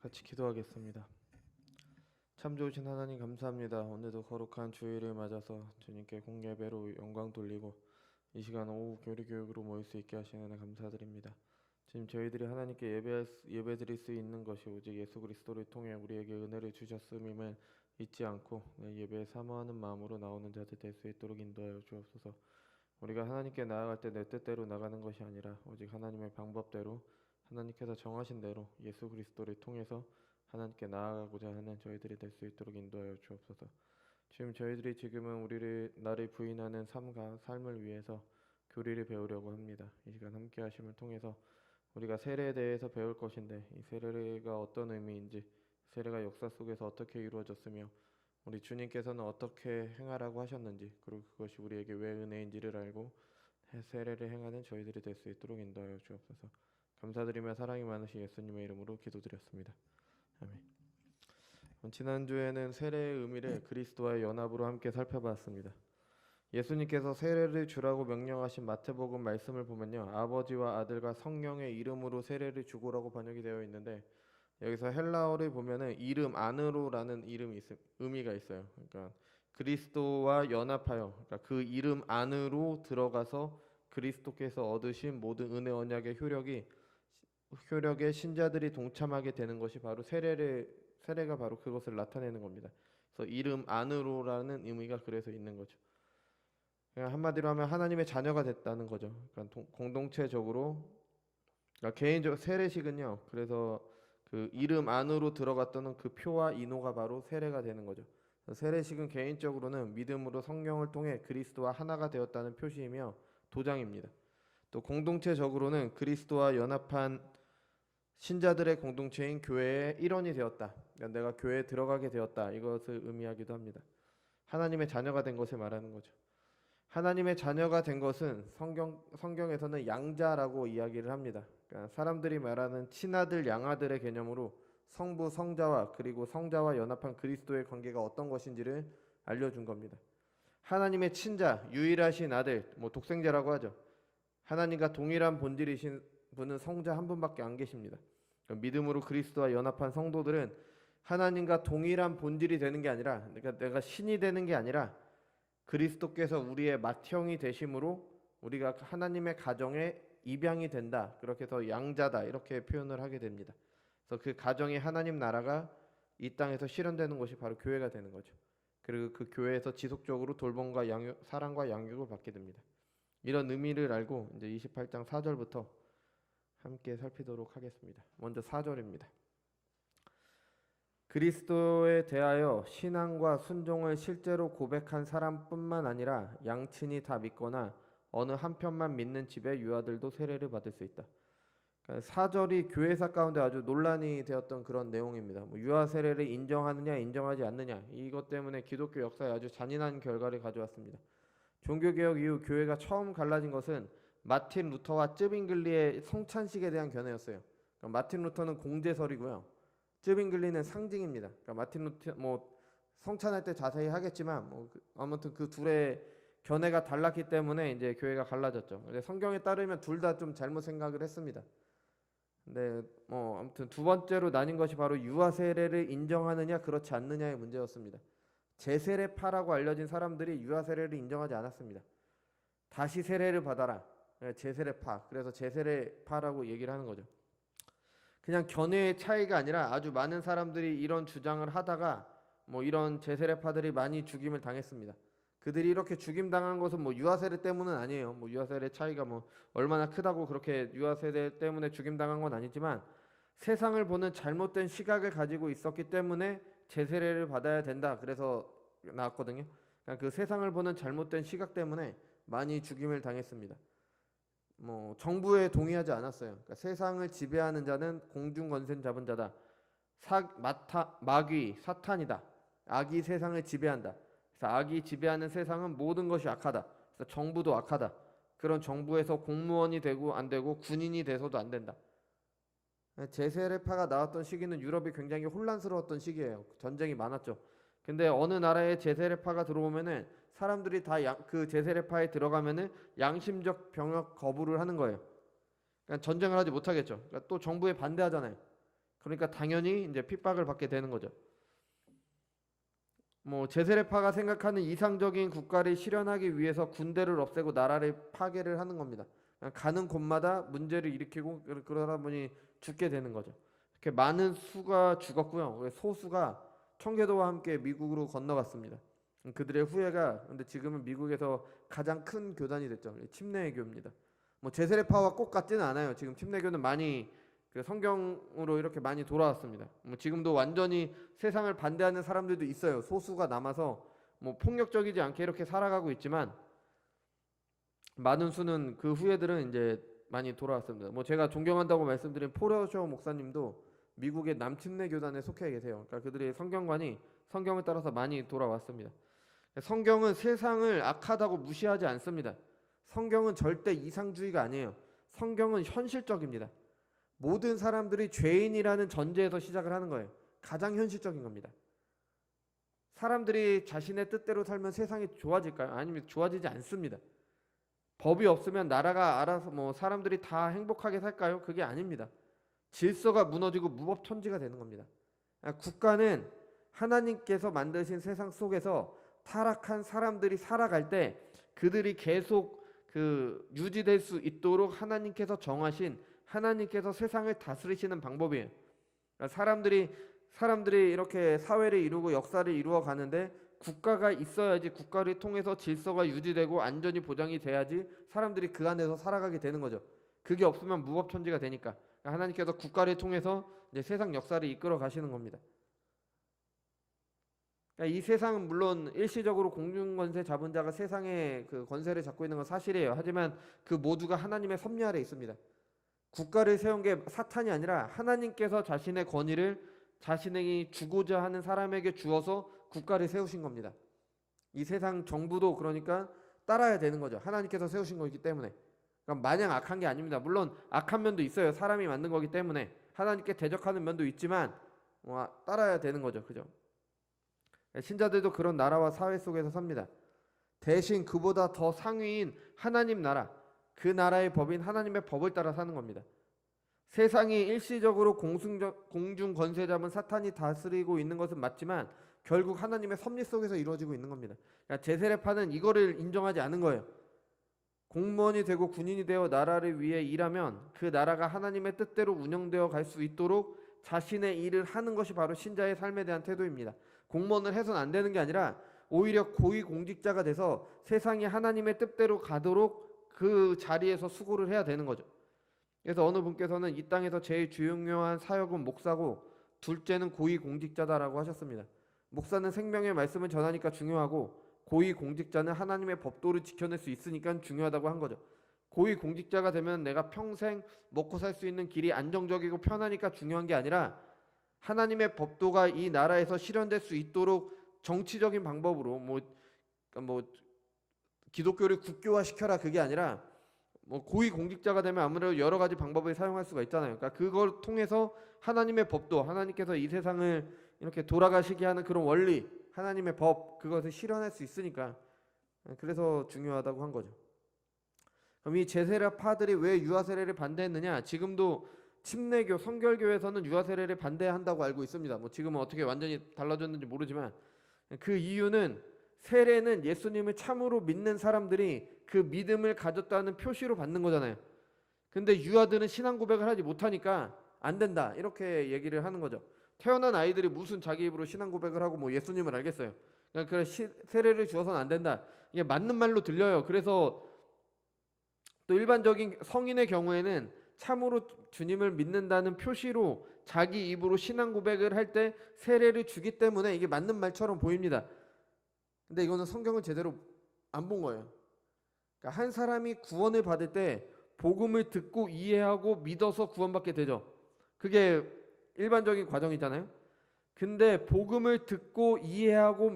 같이 기도하겠습니다. 참 좋으신 하나님 감사합니다. 오늘도 거룩한 주일을 맞아서 주님께 공예배로 영광 돌리고 이 시간 오후 교리교육으로 모일 수 있게 하시는 은혜 감사드립니다. 지금 저희들이 하나님께 예배드릴 수 있는 것이 오직 예수 그리스도를 통해 우리에게 은혜를 주셨음임을 잊지 않고 예배에 사모하는 마음으로 나오는 자들 될 수 있도록 인도하여 주옵소서. 우리가 하나님께 나아갈 때 내 뜻대로 나가는 것이 아니라 오직 하나님의 방법대로 하나님께서 정하신 대로 예수 그리스도를 통해서 하나님께 나아가고자 하는 저희들이 될 수 있도록 인도하여 주옵소서. 지금 저희들이 지금은 나를 부인하는 삶을 위해서 교리를 배우려고 합니다. 이 시간 함께 하심을 통해서 우리가 세례에 대해서 배울 것인데 이 세례가 어떤 의미인지, 세례가 역사 속에서 어떻게 이루어졌으며 우리 주님께서는 어떻게 행하라고 하셨는지, 그리고 그것이 우리에게 왜 은혜인지를 알고 세례를 행하는 저희들이 될 수 있도록 인도하여 주옵소서. 감사드리며 사랑이 많으신 예수님의 이름으로 기도드렸습니다. 아멘. 지난주에는 세례의 의미를 그리스도와의 연합으로 함께 살펴봤습니다. 예수님께서 세례를 주라고 명령하신 마태복음 말씀을 보면요, 아버지와 아들과 성령의 이름으로 세례를 주고라고 번역이 되어 있는데, 여기서 헬라어를 보면은 이름 안으로라는 의미가 있어요. 그러니까 그리스도와 연합하여, 그러니까 그 이름 안으로 들어가서 그리스도께서 얻으신 모든 은혜 언약의 효력에 신자들이 동참하게 되는 것이 바로 세례가 바로 그것을 나타내는 겁니다. 그래서 이름 안으로라는 의미가 그래서 있는 거죠. 그냥 한마디로 하면 하나님의 자녀가 됐다는 거죠. 그러니까 공동체적으로, 그러니까 개인적 세례식은요. 그래서 그 이름 안으로 들어갔다는 그 표와 인호가 바로 세례가 되는 거죠. 세례식은 개인적으로는 믿음으로 성령을 통해 그리스도와 하나가 되었다는 표시이며 도장입니다. 또 공동체적으로는 그리스도와 연합한 신자들의 공동체인 교회의 일원이 되었다. 그러니까 내가 교회에 들어가게 되었다. 이것을 의미하기도 합니다. 하나님의 자녀가 된 것을 말하는 거죠. 하나님의 자녀가 된 것은 성경에서는 양자라고 이야기를 합니다. 그러니까 사람들이 말하는 친아들, 양아들의 개념으로 성부, 성자와 그리고 성자와 연합한 그리스도의 관계가 어떤 것인지를 알려준 겁니다. 하나님의 친자, 유일하신 아들, 독생자라고 하죠. 하나님과 동일한 본질이신 분은 성자 한 분밖에 안 계십니다. 그러니까 믿음으로 그리스도와 연합한 성도들은 하나님과 동일한 본질이 되는 게 아니라, 그러니까 내가 신이 되는 게 아니라 그리스도께서 우리의 맏형이 되심으로 우리가 하나님의 가정의 입양이 된다. 그렇게 해서 양자다 이렇게 표현을 하게 됩니다. 그래서 그 가정의 하나님 나라가 이 땅에서 실현되는 것이 바로 교회가 되는 거죠. 그리고 그 교회에서 지속적으로 돌봄과 사랑과 양육을 받게 됩니다. 이런 의미를 알고 이제 28장 4절부터 함께 살피도록 하겠습니다. 먼저 4절입니다. 그리스도에 대하여 신앙과 순종을 실제로 고백한 사람뿐만 아니라 양친이 다 믿거나 어느 한편만 믿는 집의 유아들도 세례를 받을 수 있다. 그러니까 4절이 교회사 가운데 아주 논란이 되었던 그런 내용입니다. 유아 세례를 인정하느냐 인정하지 않느냐, 이것 때문에 기독교 역사에 아주 잔인한 결과를 가져왔습니다. 종교개혁 이후 교회가 처음 갈라진 것은 마틴 루터와 쯔빙글리의 성찬식에 대한 견해였어요. 그러니까 마틴 루터는 공제설이고요, 쯔빙글리는 상징입니다. 그러니까 마틴 루터 성찬할 때 자세히 하겠지만 아무튼 그 둘의 견해가 달랐기 때문에 이제 교회가 갈라졌죠. 근데 성경에 따르면 둘 다 좀 잘못 생각을 했습니다. 근데 아무튼 두 번째로 나뉜 것이 바로 유아 세례를 인정하느냐 그렇지 않느냐의 문제였습니다. 제세례파라고 알려진 사람들이 유아 세례를 인정하지 않았습니다. 다시 세례를 받아라. 제세례파. 그래서 제세례파라고 얘기를 하는 거죠. 그냥 견해의 차이가 아니라 아주 많은 사람들이 이런 주장을 하다가 이런 제세례파들이 많이 죽임을 당했습니다. 그들이 이렇게 죽임 당한 것은 유아 세례 때문은 아니에요. 유아 세례 차이가 얼마나 크다고 그렇게 유아 세례 때문에 죽임 당한 건 아니지만 세상을 보는 잘못된 시각을 가지고 있었기 때문에 제세례를 받아야 된다. 그래서 나왔거든요. 그러니까 그 세상을 보는 잘못된 시각 때문에 많이 죽임을 당했습니다. 정부에 동의하지 않았어요. 그러니까 세상을 지배하는 자는 공중 권세 잡은 자다. 마귀, 사탄이다. 악이 세상을 지배한다. 그래서 악이 지배하는 세상은 모든 것이 악하다. 그래서 정부도 악하다. 그런 정부에서 공무원이 되고 안 되고 군인이 돼서도 안 된다. 제세례파가 나왔던 시기는 유럽이 굉장히 혼란스러웠던 시기예요. 전쟁이 많았죠. 근데 어느 나라에 제세례파가 들어오면은 사람들이 다 그 제세례파에 들어가면은 양심적 병역 거부를 하는 거예요. 그러니까 전쟁을 하지 못하겠죠. 그러니까 또 정부에 반대하잖아요. 그러니까 당연히 이제 핍박을 받게 되는 거죠. 뭐 제세례파가 생각하는 이상적인 국가를 실현하기 위해서 군대를 없애고 나라를 파괴를 하는 겁니다. 가는 곳마다 문제를 일으키고 그러다 보니 죽게 되는 거죠. 이렇게 많은 수가 죽었고요. 소수가 청교도와 함께 미국으로 건너갔습니다. 그들의 후예가 근데 지금은 미국에서 가장 큰 교단이 됐죠. 침례교입니다. 뭐 제세례파와 꼭 같지는 않아요. 지금 침례교는 많이 그 성경으로 이렇게 많이 돌아왔습니다. 뭐 지금도 완전히 세상을 반대하는 사람들도 있어요. 소수가 남아서 뭐 폭력적이지 않게 이렇게 살아가고 있지만 많은 수는 그 후예들은 이제 많이 돌아왔습니다. 뭐 제가 존경한다고 말씀드린 포러쇼 목사님도 미국의 남침례 교단에 속해 계세요. 그러니까 그들의 성경관이 성경을 따라서 많이 돌아왔습니다. 성경은 세상을 악하다고 무시하지 않습니다. 성경은 절대 이상주의가 아니에요. 성경은 현실적입니다. 모든 사람들이 죄인이라는 전제에서 시작을 하는 거예요. 가장 현실적인 겁니다. 사람들이 자신의 뜻대로 살면 세상이 좋아질까요? 아니면 좋아지지 않습니다. 법이 없으면 나라가 알아서 뭐 사람들이 다 행복하게 살까요? 그게 아닙니다. 질서가 무너지고 무법천지가 되는 겁니다. 국가는 하나님께서 만드신 세상 속에서 타락한 사람들이 살아갈 때 그들이 계속 유지될 수 있도록 하나님께서 정하신 하나님께서 세상을 다스리시는 방법이에요. 사람들이 이렇게 사회를 이루고 역사를 이루어 가는데 국가가 있어야지 국가를 통해서 질서가 유지되고 안전이 보장이 돼야지 사람들이 그 안에서 살아가게 되는 거죠. 그게 없으면 무법천지가 되니까 하나님께서 국가를 통해서 이제 세상 역사를 이끌어 가시는 겁니다. 이 세상은 물론 일시적으로 공중권세 잡은 자가 세상의 그 권세를 잡고 있는 건 사실이에요. 하지만 그 모두가 하나님의 섭리 아래 있습니다. 국가를 세운 게 사탄이 아니라 하나님께서 자신의 권위를 자신이 주고자 하는 사람에게 주어서 국가를 세우신 겁니다. 이 세상 정부도 그러니까 따라야 되는 거죠. 하나님께서 세우신 거기 때문에. 그러니까 마냥 악한 게 아닙니다. 물론 악한 면도 있어요. 사람이 만든 거기 때문에 하나님께 대적하는 면도 있지만 따라야 되는 거죠. 그죠? 신자들도 그런 나라와 사회 속에서 삽니다. 대신 그보다 더 상위인 하나님 나라, 그 나라의 법인 하나님의 법을 따라 사는 겁니다. 세상이 일시적으로 공중 권세 잡은 사탄이 다스리고 있는 것은 맞지만 결국 하나님의 섭리 속에서 이루어지고 있는 겁니다. 그러니까 제세례파는 이거를 인정하지 않은 거예요. 공무원이 되고 군인이 되어 나라를 위해 일하면 그 나라가 하나님의 뜻대로 운영되어 갈 수 있도록 자신의 일을 하는 것이 바로 신자의 삶에 대한 태도입니다. 공무원을 해서는 안 되는 게 아니라 오히려 고위공직자가 돼서 세상이 하나님의 뜻대로 가도록 그 자리에서 수고를 해야 되는 거죠. 그래서 어느 분께서는 이 땅에서 제일 중요한 사역은 목사고 둘째는 고위공직자다라고 하셨습니다. 목사는 생명의 말씀을 전하니까 중요하고 고위공직자는 하나님의 법도를 지켜낼 수 있으니까 중요하다고 한 거죠. 고위공직자가 되면 내가 평생 먹고 살 수 있는 길이 안정적이고 편하니까 중요한 게 아니라 하나님의 법도가 이 나라에서 실현될 수 있도록 정치적인 방법으로 뭐 기독교를 국교화시켜라 그게 아니라 뭐 고위공직자가 되면 아무래도 여러 가지 방법을 사용할 수가 있잖아요. 그러니까 그걸 통해서 하나님의 법도 하나님께서 이 세상을 이렇게 돌아가시게 하는 그런 원리 하나님의 법 그것을 실현할 수 있으니까 그래서 중요하다고 한 거죠. 그럼 이 제세례파들이 왜 유아 세례를 반대했느냐? 지금도 침례교 성결교에서는 유아 세례를 반대한다고 알고 있습니다. 뭐 지금은 어떻게 완전히 달라졌는지 모르지만 그 이유는 세례는 예수님을 참으로 믿는 사람들이 그 믿음을 가졌다는 표시로 받는 거잖아요. 근데 유아들은 신앙 고백을 하지 못하니까 안 된다 이렇게 얘기를 하는 거죠. 태어난 아이들이 무슨 자기 입으로 신앙 고백을 하고 뭐 예수님을 알겠어요. 그러니까 세례를 주어서는 안 된다. 이게 맞는 말로 들려요. 그래서 또 일반적인 성인의 경우에는 참으로 주님을 믿는다는 표시로 자기 입으로 신앙 고백을 할 때 세례를 주기 때문에 이게 맞는 말처럼 보입니다. 근데 이거는 성경을 제대로 안 본 거예요. 그러니까 한 사람이 구원을 받을 때 복음을 듣고 이해하고 믿어서 구원받게 되죠. 그게 일반적인 과정이잖아요. 근데 복음을 듣고 이해하고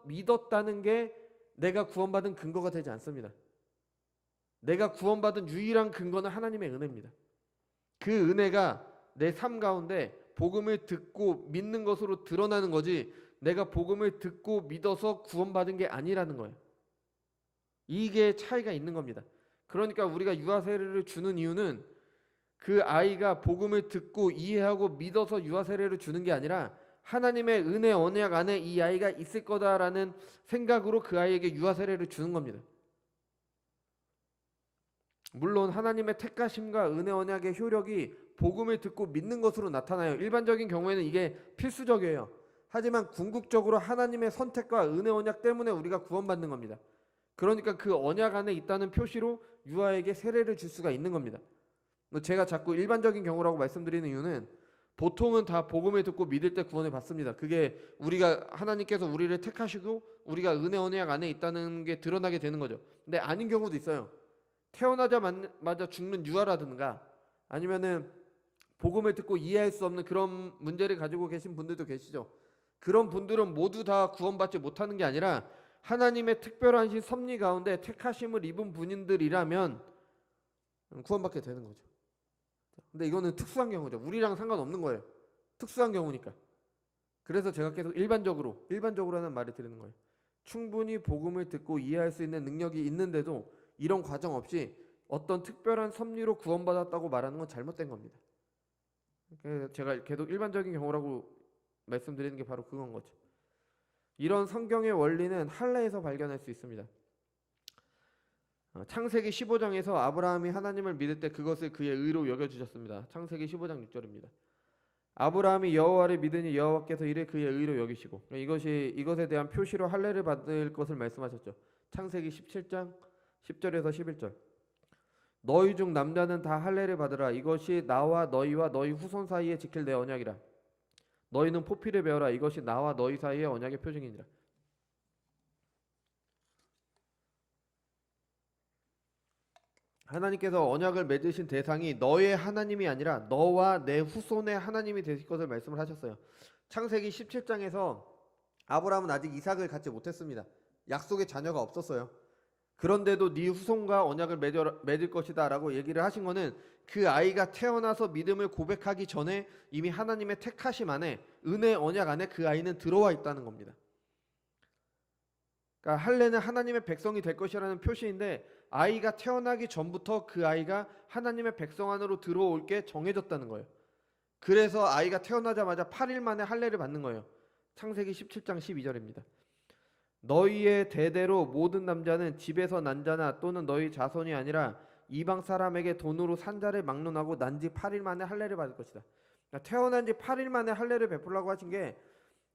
믿었다는 게 내가 구원받은 근거가 되지 않습니다. 내가 구원받은 유일한 근거는 하나님의 은혜입니다. 그 은혜가 내 삶 가운데 복음을 듣고 믿는 것으로 드러나는 거지 내가 복음을 듣고 믿어서 구원받은 게 아니라는 거예요. 이게 차이가 있는 겁니다. 그러니까 우리가 유아 세례를 주는 이유는 그 아이가 복음을 듣고 이해하고 믿어서 유아 세례를 주는 게 아니라 하나님의 은혜 언약 안에 이 아이가 있을 거다라는 생각으로 그 아이에게 유아 세례를 주는 겁니다. 물론 하나님의 택하심과 은혜 언약의 효력이 복음을 듣고 믿는 것으로 나타나요. 일반적인 경우에는 이게 필수적이에요. 하지만 궁극적으로 하나님의 선택과 은혜 언약 때문에 우리가 구원받는 겁니다. 그러니까 그 언약 안에 있다는 표시로 유아에게 세례를 줄 수가 있는 겁니다. 제가 자꾸 일반적인 경우라고 말씀드리는 이유는 보통은 다 복음을 듣고 믿을 때 구원을 받습니다. 그게 우리가 하나님께서 우리를 택하시고 우리가 은혜 언약 안에 있다는 게 드러나게 되는 거죠. 근데 아닌 경우도 있어요. 태어나자마자 죽는 유아라든가 아니면은 복음을 듣고 이해할 수 없는 그런 문제를 가지고 계신 분들도 계시죠. 그런 분들은 모두 다 구원받지 못하는 게 아니라 하나님의 특별한 섭리 가운데 택하심을 입은 분들이라면 구원받게 되는 거죠. 근데 이거는 특수한 경우죠. 우리랑 상관없는 거예요. 특수한 경우니까. 그래서 제가 계속 일반적으로 하는 말을 드리는 거예요. 충분히 복음을 듣고 이해할 수 있는 능력이 있는데도 이런 과정 없이 어떤 특별한 섭리로 구원받았다고 말하는 건 잘못된 겁니다. 제가 계속 일반적인 경우라고 말씀드리는 게 바로 그건 거죠. 이런 성경의 원리는 할례에서 발견할 수 있습니다. 창세기 15장에서 아브라함이 하나님을 믿을 때 그것을 그의 의로 여겨주셨습니다. 창세기 15장 6절입니다. 아브라함이 여호와를 믿으니 여호와께서 이를 그의 의로 여기시고, 이것에 대한 표시로 할례를 받을 것을 말씀하셨죠. 창세기 17장 10절에서 11절. 너희 중 남자는 다 할례를 받으라. 이것이 나와 너희와 너희 후손 사이에 지킬 내 언약이라. 너희는 포피를 베어라. 이것이 나와 너희 사이의 언약의 표징이니라. 하나님께서 언약을 맺으신 대상이 너의 하나님이 아니라 너와 내 후손의 하나님이 되실 것을 말씀을 하셨어요. 창세기 17장에서 아브라함은 아직 이삭을 갖지 못했습니다. 약속의 자녀가 없었어요. 그런데도 네 후손과 언약을 맺을 것이다 라고 얘기를 하신 거는 그 아이가 태어나서 믿음을 고백하기 전에 이미 하나님의 택하심 안에, 은혜 언약 안에 그 아이는 들어와 있다는 겁니다. 그러니까 할례는 하나님의 백성이 될 것이라는 표시인데 아이가 태어나기 전부터 그 아이가 하나님의 백성 안으로 들어올 게 정해졌다는 거예요. 그래서 아이가 태어나자마자 8일 만에 할례를 받는 거예요. 창세기 17장 12절입니다. 너희의 대대로 모든 남자는 집에서 난 자나 또는 너희 자손이 아니라 이방 사람에게 돈으로 산 자를 막론하고 난 지 8일 만에 할례를 받을 것이다. 그러니까 태어난 지 8일 만에 할례를 베풀라고 하신 게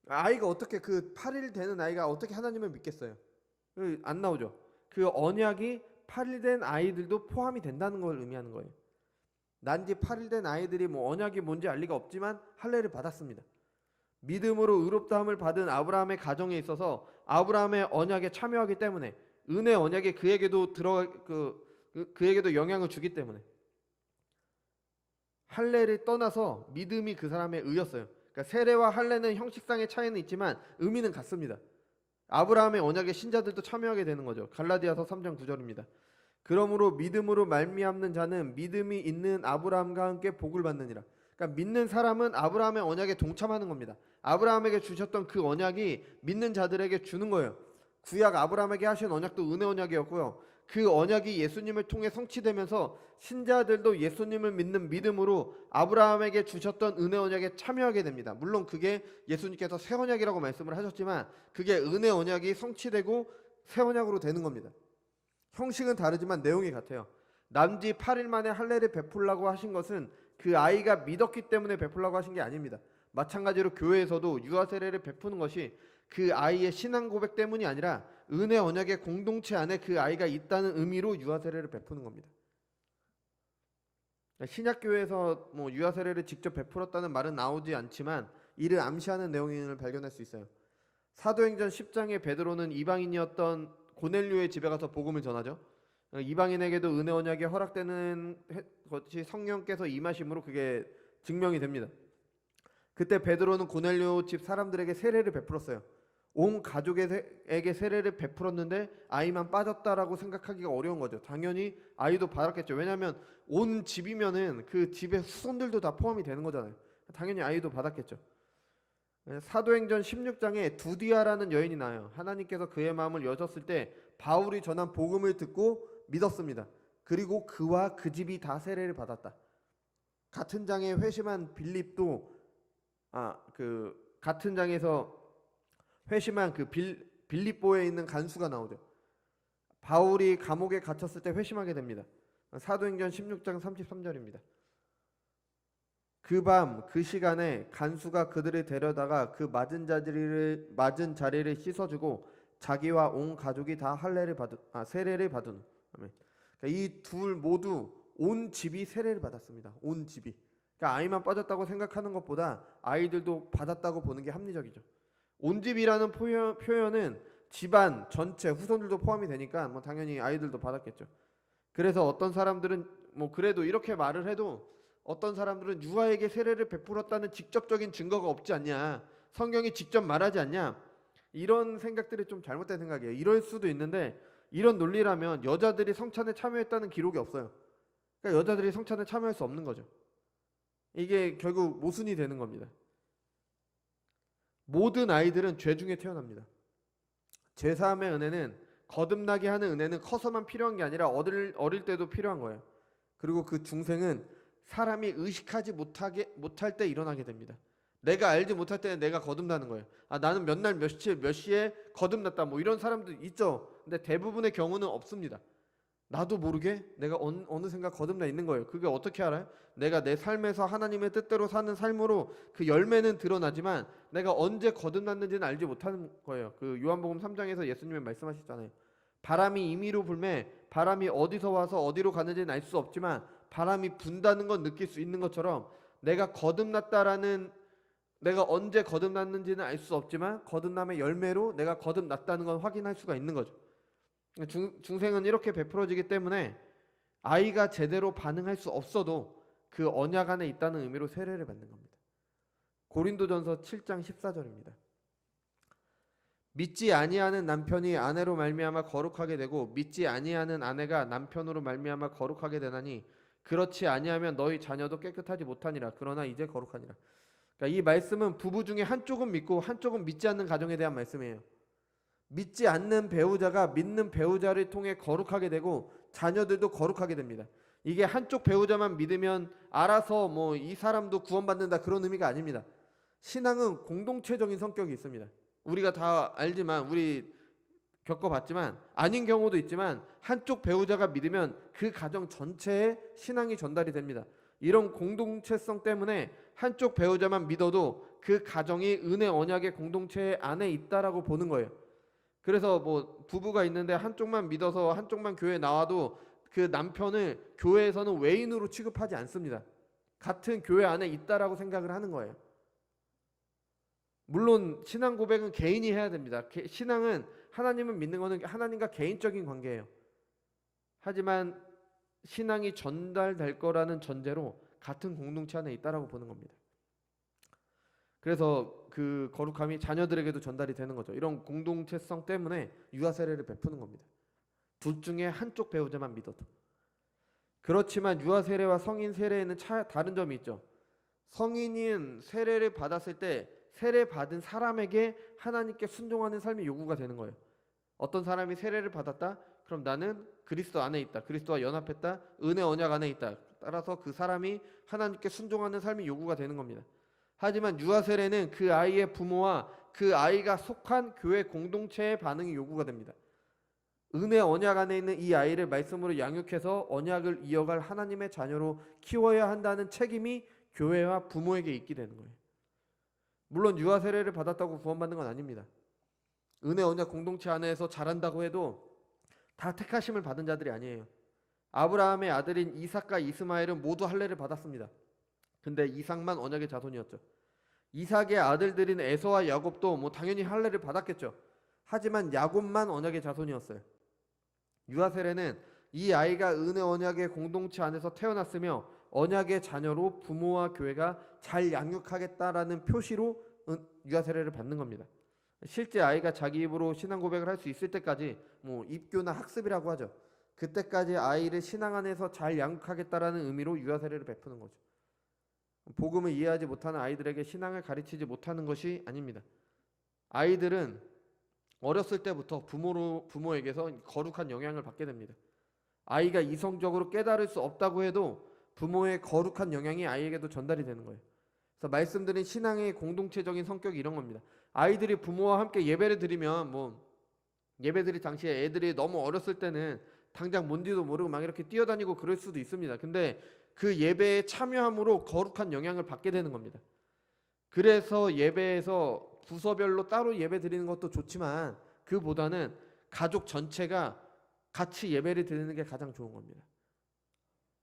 아이가 어떻게 그 8일 되는 아이가 어떻게 하나님을 믿겠어요? 안 나오죠. 그 언약이 8일 된 아이들도 포함이 된다는 걸 의미하는 거예요. 난 지 8일 된 아이들이 뭐 언약이 뭔지 알 리가 없지만 할례를 받았습니다. 믿음으로 의롭다함을 받은 아브라함의 가정에 있어서 아브라함의 언약에 참여하기 때문에 은혜 언약에 그에게도 그에게도 영향을 주기 때문에 할례를 떠나서 믿음이 그 사람의 의였어요. 그러니까 세례와 할례는 형식상의 차이는 있지만 의미는 같습니다. 아브라함의 언약의 신자들도 참여하게 되는 거죠. 갈라디아서 3장 9절입니다. 그러므로 믿음으로 말미암는 자는 믿음이 있는 아브라함과 함께 복을 받느니라. 그러니까 믿는 사람은 아브라함의 언약에 동참하는 겁니다. 아브라함에게 주셨던 그 언약이 믿는 자들에게 주는 거예요. 구약 아브라함에게 하신 언약도 은혜 언약이었고요. 그 언약이 예수님을 통해 성취되면서 신자들도 예수님을 믿는 믿음으로 아브라함에게 주셨던 은혜 언약에 참여하게 됩니다. 물론 그게 예수님께서 새 언약이라고 말씀을 하셨지만 그게 은혜 언약이 성취되고 새 언약으로 되는 겁니다. 형식은 다르지만 내용이 같아요. 남지 8일 만에 할례를 베풀라고 하신 것은 그 아이가 믿었기 때문에 베풀라고 하신 게 아닙니다. 마찬가지로 교회에서도 유아 세례를 베푸는 것이 그 아이의 신앙 고백 때문이 아니라 은혜 언약의 공동체 안에 그 아이가 있다는 의미로 유아 세례를 베푸는 겁니다. 신약교회에서 뭐 유아 세례를 직접 베풀었다는 말은 나오지 않지만 이를 암시하는 내용을 발견할 수 있어요. 사도행전 10장에 베드로는 이방인이었던 고넬료의 집에 가서 복음을 전하죠. 이방인에게도 은혜 언약이 허락되는 것이 성령께서 임하심으로 그게 증명이 됩니다. 그때 베드로는 고넬료 집 사람들에게 세례를 베풀었어요. 온 가족에게 세례를 베풀었는데 아이만 빠졌다라고 생각하기가 어려운 거죠. 당연히 아이도 받았겠죠. 왜냐하면 온 집이면은 그 집의 후손들도 다 포함이 되는 거잖아요. 당연히 아이도 받았겠죠. 사도행전 16장에 두디아라는 여인이 나와요. 하나님께서 그의 마음을 여셨을 때 바울이 전한 복음을 듣고 믿었습니다. 그리고 그와 그 집이 다 세례를 받았다. 같은 장에 회심한 빌립도 같은 장에서 회심한 빌립보에 있는 간수가 나오죠. 바울이 감옥에 갇혔을 때 회심하게 됩니다. 사도행전 16장 33절입니다. 그 밤 그 시간에 간수가 그들을 데려다가 그 맞은 자리를 씻어주고 자기와 온 가족이 다 세례를 받은. 그러니까 이 둘 모두 온 집이 세례를 받았습니다. 온 집이. 그러니까 아이만 빠졌다고 생각하는 것보다 아이들도 받았다고 보는 게 합리적이죠. 온 집이라는 표현은 집안 전체 후손들도 포함이 되니까 뭐 당연히 아이들도 받았겠죠. 그래서 어떤 사람들은 뭐 그래도 이렇게 말을 해도 어떤 사람들은 유아에게 세례를 베풀었다는 직접적인 증거가 없지 않냐, 성경이 직접 말하지 않냐, 이런 생각들이 좀 잘못된 생각이에요. 이럴 수도 있는데 이런 논리라면 여자들이 성찬에 참여했다는 기록이 없어요. 그러니까 여자들이 성찬에 참여할 수 없는 거죠. 이게 결국 모순이 되는 겁니다. 모든 아이들은 죄 중에 태어납니다. 죄사함의 은혜는, 거듭나게 하는 은혜는 커서만 필요한 게 아니라 어릴 때도 필요한 거예요. 그리고 그 중생은 사람이 의식하지 못할 때 일어나게 됩니다. 내가 알지 못할 때는 내가 거듭나는 거예요. 나는 몇 날 며칠 몇 시에 거듭났다, 뭐 이런 사람들 있죠. 근데 대부분의 경우는 없습니다. 나도 모르게 내가 어느샌가 거듭나 있는 거예요. 그게 어떻게 알아요? 내가 내 삶에서 하나님의 뜻대로 사는 삶으로 그 열매는 드러나지만 내가 언제 거듭났는지는 알지 못하는 거예요. 그 요한복음 3장에서 예수님이 말씀하셨잖아요. 바람이 임의로 불매 바람이 어디서 와서 어디로 가는지는 알 수 없지만 바람이 분다는 건 느낄 수 있는 것처럼 내가 언제 거듭났는지는 알 수 없지만 거듭남의 열매로 내가 거듭났다는 건 확인할 수가 있는 거죠. 중생은 이렇게 베풀어지기 때문에 아이가 제대로 반응할 수 없어도 그 언약 안에 있다는 의미로 세례를 받는 겁니다. 고린도전서 7장 14절입니다. 믿지 아니하는 남편이 아내로 말미암아 거룩하게 되고 믿지 아니하는 아내가 남편으로 말미암아 거룩하게 되나니 그렇지 아니하면 너희 자녀도 깨끗하지 못하니라. 그러나 이제 거룩하니라. 그러니까 이 말씀은 부부 중에 한쪽은 믿고 한쪽은 믿지 않는 가정에 대한 말씀이에요. 믿지 않는 배우자가 믿는 배우자를 통해 거룩하게 되고 자녀들도 거룩하게 됩니다. 이게 한쪽 배우자만 믿으면 알아서 뭐 이 사람도 구원받는다, 그런 의미가 아닙니다. 신앙은 공동체적인 성격이 있습니다. 우리가 다 알지만, 우리 겪어봤지만, 아닌 경우도 있지만 한쪽 배우자가 믿으면 그 가정 전체에 신앙이 전달이 됩니다. 이런 공동체성 때문에 한쪽 배우자만 믿어도 그 가정이 은혜 언약의 공동체 안에 있다라고 보는 거예요. 그래서 뭐 부부가 있는데 한쪽만 믿어서 한쪽만 교회에 나와도 그 남편을 교회에서는 외인으로 취급하지 않습니다. 같은 교회 안에 있다라고 생각을 하는 거예요. 물론 신앙 고백은 개인이 해야 됩니다. 신앙은, 하나님을 믿는 것은 하나님과 개인적인 관계예요. 하지만 신앙이 전달될 거라는 전제로 같은 공동체 안에 있다라고 보는 겁니다. 그래서 그 거룩함이 자녀들에게도 전달이 되는 거죠. 이런 공동체성 때문에 유아 세례를 베푸는 겁니다. 둘 중에 한쪽 배우자만 믿어도. 그렇지만 유아 세례와 성인 세례에는 다른 점이 있죠. 성인인 세례를 받았을 때 세례 받은 사람에게 하나님께 순종하는 삶이 요구가 되는 거예요. 어떤 사람이 세례를 받았다? 그럼 나는 그리스도 안에 있다, 그리스도와 연합했다, 은혜 언약 안에 있다. 따라서 그 사람이 하나님께 순종하는 삶이 요구가 되는 겁니다. 하지만 유아 세례는 그 아이의 부모와 그 아이가 속한 교회 공동체의 반응이 요구가 됩니다. 은혜 언약 안에 있는 이 아이를 말씀으로 양육해서 언약을 이어갈 하나님의 자녀로 키워야 한다는 책임이 교회와 부모에게 있게 되는 거예요. 물론 유아 세례를 받았다고 구원받는 건 아닙니다. 은혜 언약 공동체 안에서 자란다고 해도 다 택하심을 받은 자들이 아니에요. 아브라함의 아들인 이삭과 이스마엘은 모두 할례를 받았습니다. 근데 이삭만 언약의 자손이었죠. 이삭의 아들들인 에서와 야곱도 뭐 당연히 할례를 받았겠죠. 하지만 야곱만 언약의 자손이었어요. 유아 세례는 이 아이가 은혜 언약의 공동체 안에서 태어났으며 언약의 자녀로 부모와 교회가 잘 양육하겠다라는 표시로 유아 세례를 받는 겁니다. 실제 아이가 자기 입으로 신앙 고백을 할 수 있을 때까지, 뭐 입교나 학습이라고 하죠. 그때까지 아이를 신앙 안에서 잘 양육하겠다라는 의미로 유아 세례를 베푸는 거죠. 복음을 이해하지 못하는 아이들에게 신앙을 가르치지 못하는 것이 아닙니다. 아이들은 어렸을 때부터 부모에게서 거룩한 영향을 받게 됩니다. 아이가 이성적으로 깨달을 수 없다고 해도 부모의 거룩한 영향이 아이에게도 전달이 되는 거예요. 그래서 말씀드린 신앙의 공동체적인 성격이 이런 겁니다. 아이들이 부모와 함께 예배를 드리면 예배드릴 당시에 애들이 너무 어렸을 때는 당장 뭔지도 모르고 막 이렇게 뛰어다니고 그럴 수도 있습니다. 근데 그 예배에 참여함으로 거룩한 영향을 받게 되는 겁니다. 그래서 예배에서 부서별로 따로 예배 드리는 것도 좋지만 그보다는 가족 전체가 같이 예배를 드리는 게 가장 좋은 겁니다.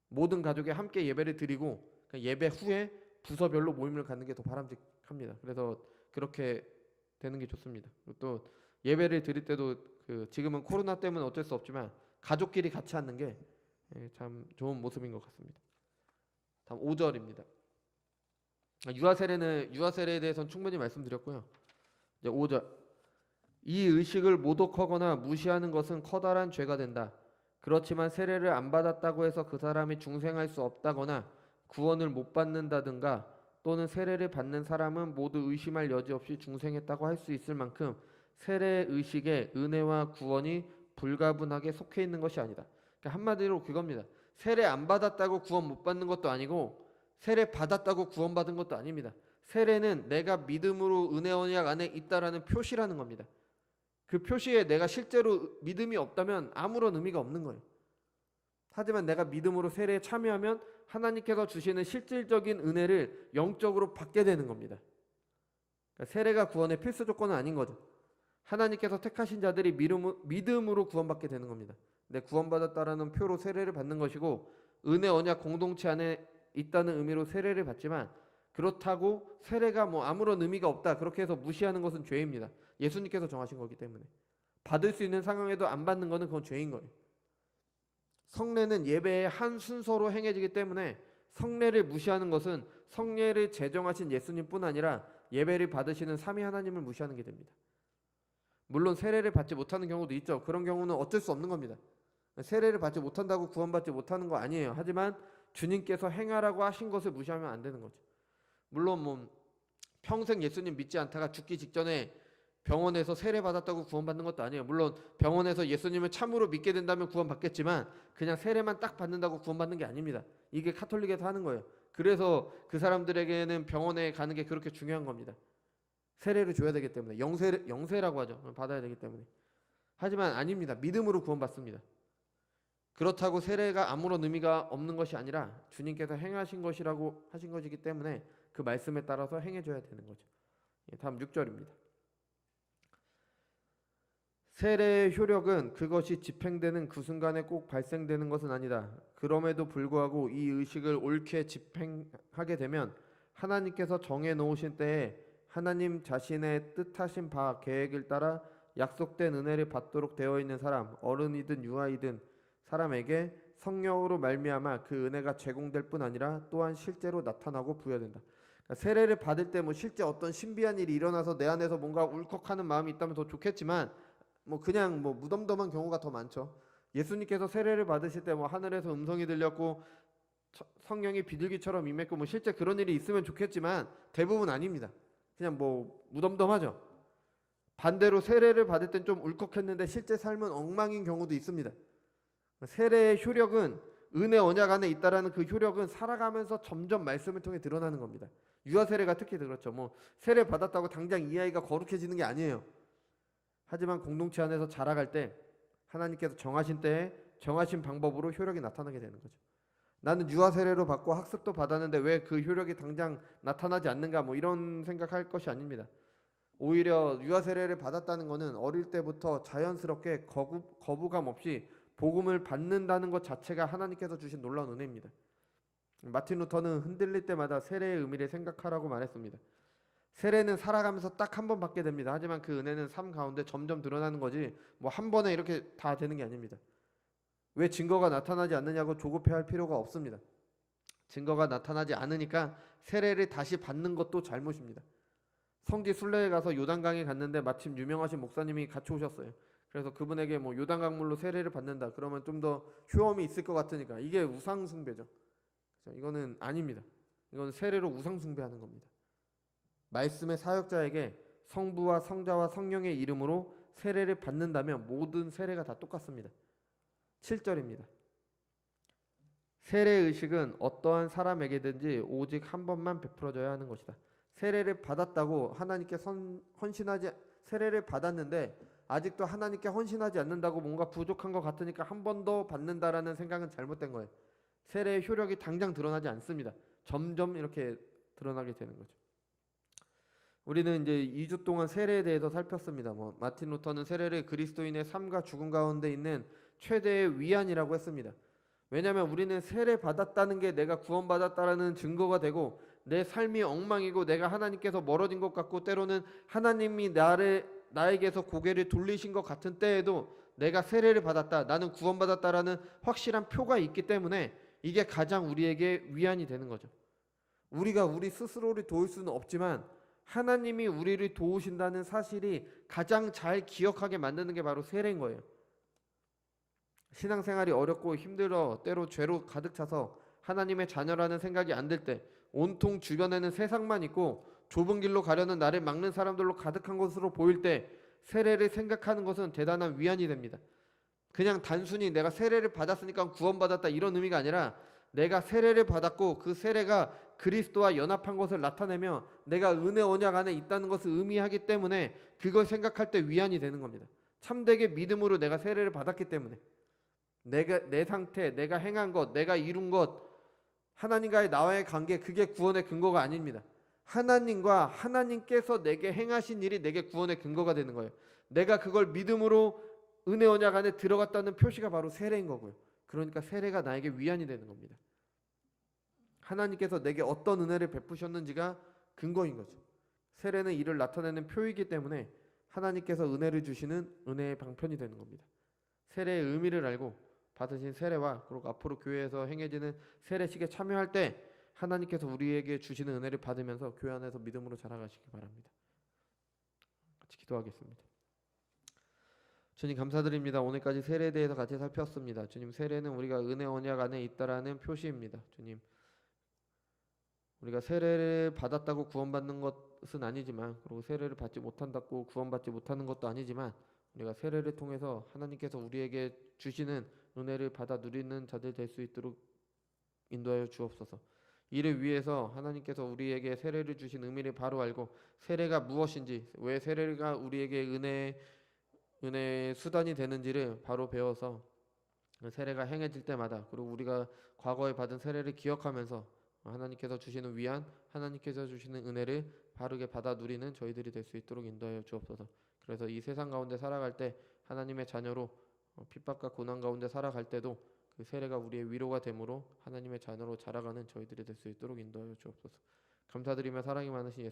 모든 가족이 함께 예배를 드리고 예배 후에 부서별로 모임을 갖는 게 더 바람직합니다. 그래서 그렇게 되는 게 좋습니다. 그리고 또 예배를 드릴 때도 지금은 코로나 때문에 어쩔 수 없지만 가족끼리 같이 하는 게 참 좋은 모습인 것 같습니다. 다음 5절입니다. 유아세례에 대해서는 충분히 말씀드렸고요. 이제 5절. 이 의식을 모독하거나 무시하는 것은 커다란 죄가 된다. 그렇지만 세례를 안 받았다고 해서 그 사람이 중생할 수 없다거나 구원을 못 받는다든가 또는 세례를 받는 사람은 모두 의심할 여지 없이 중생했다고 할 수 있을 만큼 세례 의식에 은혜와 구원이 불가분하게 속해 있는 것이 아니다. 그러니까 한마디로 그겁니다. 세례 안 받았다고 구원 못 받는 것도 아니고 세례 받았다고 구원 받은 것도 아닙니다. 세례는 내가 믿음으로 은혜 언약 안에 있다라는 표시라는 겁니다. 그 표시에 내가 실제로 믿음이 없다면 아무런 의미가 없는 거예요. 하지만 내가 믿음으로 세례에 참여하면 하나님께서 주시는 실질적인 은혜를 영적으로 받게 되는 겁니다. 그러니까 세례가 구원의 필수 조건은 아닌 거죠. 하나님께서 택하신 자들이 믿음으로 구원받게 되는 겁니다. 내 구원받았다라는 표로 세례를 받는 것이고 은혜 언약 공동체 안에 있다는 의미로 세례를 받지만 그렇다고 세례가 아무런 의미가 없다 그렇게 해서 무시하는 것은 죄입니다. 예수님께서 정하신 거기 때문에 받을 수 있는 상황에도 안 받는 것은 그건 죄인 거예요. 성례는 예배의 한 순서로 행해지기 때문에 성례를 무시하는 것은 성례를 제정하신 예수님뿐 아니라 예배를 받으시는 삼위 하나님을 무시하는 게 됩니다. 물론 세례를 받지 못하는 경우도 있죠. 그런 경우는 어쩔 수 없는 겁니다. 세례를 받지 못한다고 구원받지 못하는 거 아니에요. 하지만 주님께서 행하라고 하신 것을 무시하면 안 되는 거죠. 물론 평생 예수님 믿지 않다가 죽기 직전에 병원에서 세례 받았다고 구원받는 것도 아니에요. 물론 병원에서 예수님을 참으로 믿게 된다면 구원받겠지만 그냥 세례만 딱 받는다고 구원받는 게 아닙니다. 이게 카톨릭에서 하는 거예요. 그래서 그 사람들에게는 병원에 가는 게 그렇게 중요한 겁니다. 세례를 줘야 되기 때문에 영세라고 하죠. 받아야 되기 때문에. 하지만 아닙니다. 믿음으로 구원받습니다. 그렇다고 세례가 아무런 의미가 없는 것이 아니라 주님께서 행하신 것이라고 하신 것이기 때문에 그 말씀에 따라서 행해줘야 되는 거죠. 다음 6절입니다. 세례의 효력은 그것이 집행되는 그 순간에 꼭 발생되는 것은 아니다. 그럼에도 불구하고 이 의식을 옳게 집행하게 되면 하나님께서 정해놓으신 때에 하나님 자신의 뜻하신 바 계획을 따라 약속된 은혜를 받도록 되어 있는 사람, 어른이든 유아이든 사람에게 성령으로 말미암아 그 은혜가 제공될 뿐 아니라 또한 실제로 나타나고 부여된다. 그러니까 세례를 받을 때 실제 어떤 신비한 일이 일어나서 내 안에서 뭔가 울컥하는 마음이 있다면 더 좋겠지만 그냥 무덤덤한 경우가 더 많죠. 예수님께서 세례를 받으실 때 하늘에서 음성이 들렸고 성령이 비둘기처럼 임했고 실제 그런 일이 있으면 좋겠지만 대부분 아닙니다. 그냥 무덤덤하죠. 반대로 세례를 받을 땐 좀 울컥했는데 실제 삶은 엉망인 경우도 있습니다. 세례의 효력은 은혜 언약 안에 있다라는 그 효력은 살아가면서 점점 말씀을 통해 드러나는 겁니다. 유아 세례가 특히 그렇죠. 세례 받았다고 당장 이 아이가 거룩해지는 게 아니에요. 하지만 공동체 안에서 자라갈 때 하나님께서 정하신 때에 정하신 방법으로 효력이 나타나게 되는 거죠. 나는 유아 세례로 받고 학습도 받았는데 왜 그 효력이 당장 나타나지 않는가 이런 생각할 것이 아닙니다. 오히려 유아 세례를 받았다는 것은 어릴 때부터 자연스럽게 거부감 없이 복음을 받는다는 것 자체가 하나님께서 주신 놀라운 은혜입니다. 마틴 루터는 흔들릴 때마다 세례의 의미를 생각하라고 말했습니다. 세례는 살아가면서 딱 한 번 받게 됩니다. 하지만 그 은혜는 삶 가운데 점점 드러나는 거지 한 번에 이렇게 다 되는 게 아닙니다. 왜 증거가 나타나지 않느냐고 조급해할 필요가 없습니다. 증거가 나타나지 않으니까 세례를 다시 받는 것도 잘못입니다. 성지 순례에 가서 요단강에 갔는데 마침 유명하신 목사님이 같이 오셨어요. 그래서 그분에게 요단강물로 세례를 받는다. 그러면 좀 더 효험이 있을 것 같으니까 이게 우상숭배죠. 이거는 아닙니다. 이건 세례로 우상숭배하는 겁니다. 말씀의 사역자에게 성부와 성자와 성령의 이름으로 세례를 받는다면 모든 세례가 다 똑같습니다. 7절입니다. 세례 의식은 어떠한 사람에게든지 오직 한 번만 베풀어져야 하는 것이다. 세례를 받았다고 하나님께 헌신하지 세례를 받았는데 아직도 하나님께 헌신하지 않는다고 뭔가 부족한 것 같으니까 한 번 더 받는다라는 생각은 잘못된 거예요. 세례의 효력이 당장 드러나지 않습니다. 점점 이렇게 드러나게 되는 거죠. 우리는 이제 2주 동안 세례에 대해서 살폈습니다. 마틴 루터는 세례를 그리스도인의 삶과 죽음 가운데 있는 최대의 위안이라고 했습니다. 왜냐하면 우리는 세례 받았다는 게 내가 구원받았다라는 증거가 되고 내 삶이 엉망이고 내가 하나님께서 멀어진 것 같고 때로는 하나님이 나에게서 고개를 돌리신 것 같은 때에도 내가 세례를 받았다, 나는 구원받았다라는 확실한 표가 있기 때문에 이게 가장 우리에게 위안이 되는 거죠. 우리가 우리 스스로를 도울 수는 없지만 하나님이 우리를 도우신다는 사실이 가장 잘 기억하게 만드는 게 바로 세례인 거예요. 신앙생활이 어렵고 힘들어 때로 죄로 가득 차서 하나님의 자녀라는 생각이 안 들 때, 온통 주변에는 세상만 있고 좁은 길로 가려는 나를 막는 사람들로 가득한 것으로 보일 때 세례를 생각하는 것은 대단한 위안이 됩니다. 그냥 단순히 내가 세례를 받았으니까 구원받았다 이런 의미가 아니라 내가 세례를 받았고 그 세례가 그리스도와 연합한 것을 나타내며 내가 은혜 언약 안에 있다는 것을 의미하기 때문에 그걸 생각할 때 위안이 되는 겁니다. 참되게 믿음으로 내가 세례를 받았기 때문에 내 상태, 내가 행한 것, 내가 이룬 것, 하나님과의 나와의 관계, 그게 구원의 근거가 아닙니다. 하나님과 하나님께서 내게 행하신 일이 내게 구원의 근거가 되는 거예요. 내가 그걸 믿음으로 은혜 언약 안에 들어갔다는 표시가 바로 세례인 거고요. 그러니까 세례가 나에게 위안이 되는 겁니다. 하나님께서 내게 어떤 은혜를 베푸셨는지가 근거인 거죠. 세례는 이를 나타내는 표이기 때문에 하나님께서 은혜를 주시는 은혜의 방편이 되는 겁니다. 세례의 의미를 알고 받으신 세례와 그리고 앞으로 교회에서 행해지는 세례식에 참여할 때 하나님께서 우리에게 주시는 은혜를 받으면서 교회 안에서 믿음으로 자라가시기 바랍니다. 같이 기도하겠습니다. 주님 감사드립니다. 오늘까지 세례에 대해서 같이 살폈습니다. 주님, 세례는 우리가 은혜 언약 안에 있다라는 표시입니다. 주님, 우리가 세례를 받았다고 구원받는 것은 아니지만, 그리고 세례를 받지 못한다고 구원받지 못하는 것도 아니지만, 우리가 세례를 통해서 하나님께서 우리에게 주시는 은혜를 받아 누리는 자들 될 수 있도록 인도하여 주옵소서. 이를 위해서 하나님께서 우리에게 세례를 주신 의미를 바로 알고 세례가 무엇인지, 왜 세례가 우리에게 은혜의 수단이 되는지를 바로 배워서 세례가 행해질 때마다, 그리고 우리가 과거에 받은 세례를 기억하면서 하나님께서 주시는 위안, 하나님께서 주시는 은혜를 바르게 받아 누리는 저희들이 될 수 있도록 인도하여 주옵소서. 그래서 이 세상 가운데 살아갈 때 하나님의 자녀로 핍박과 고난 가운데 살아갈 때도 그 세례가 우리의 위로가 되므로 하나님의 자녀로 자라가는 저희들이 될 수 있도록 인도하여 주옵소서. 감사드리며 사랑이 많으신 예수